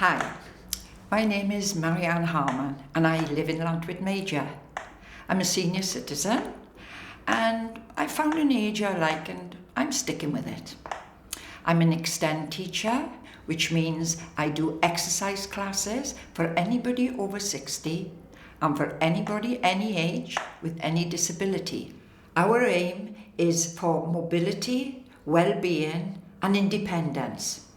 Hi, my name is Marianne Harman and I live in Llantwit Major. I'm a senior citizen and I found an age I like and I'm sticking with it. I'm an extend teacher, which means I do exercise classes for anybody over 60 and for anybody any age with any disability. Our aim is for mobility, well-being and independence.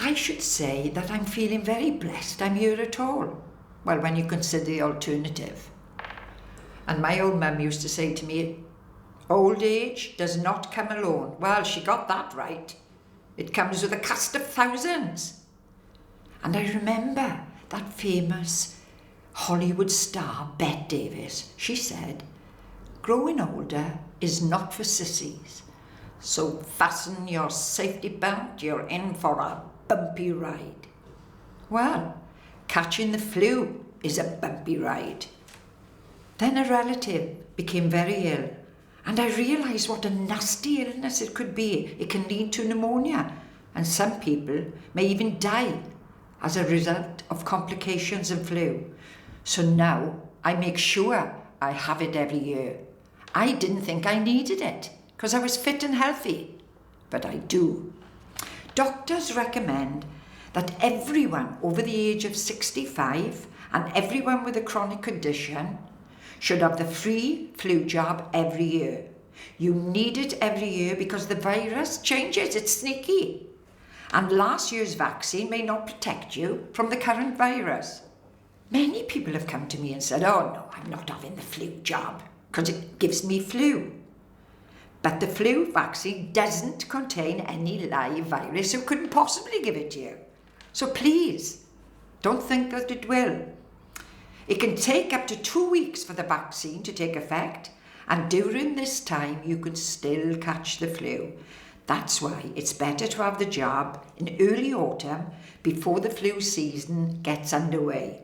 I should say that I'm feeling very blessed I'm here at all. Well, when you consider the alternative. And my old mum used to say to me, old age does not come alone. Well, she got that right. It comes with a cast of thousands. And I remember that famous Hollywood star, Bette Davis. She said, growing older is not for sissies. So fasten your safety belt, you're in for a bumpy ride. Well, catching the flu is a bumpy ride. Then a relative became very ill and I realised what a nasty illness it could be. It can lead to pneumonia and some people may even die as a result of complications of flu. So now I make sure I have it every year. I didn't think I needed it because I was fit and healthy, but I do. Doctors recommend that everyone over the age of 65 and everyone with a chronic condition should have the free flu jab every year. You need it every year because the virus changes, it's sneaky. And last year's vaccine may not protect you from the current virus. Many people have come to me and said, oh no, I'm not having the flu jab because it gives me flu. But the flu vaccine doesn't contain any live virus who couldn't possibly give it to you. So please, don't think that it will. It can take up to 2 weeks for the vaccine to take effect, and during this time you can still catch the flu. That's why it's better to have the jab in early autumn before the flu season gets underway.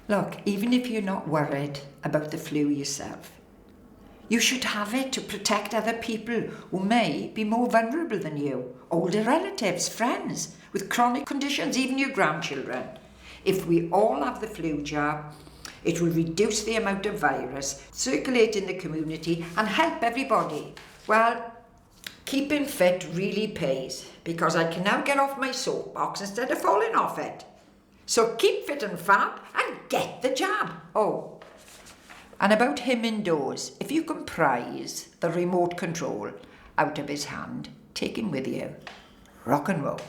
Look, even if you're not worried about the flu yourself, you should have it to protect other people who may be more vulnerable than you, older relatives, friends with chronic conditions, even your grandchildren. If we all have the flu jab, it will reduce the amount of virus circulating in the community and help everybody. Well, keeping fit really pays because I can now get off my soapbox instead of falling off it. So keep fit and fab and get the jab. Oh. And about him indoors, if you can prise the remote control out of his hand, take him with you. Rock and roll.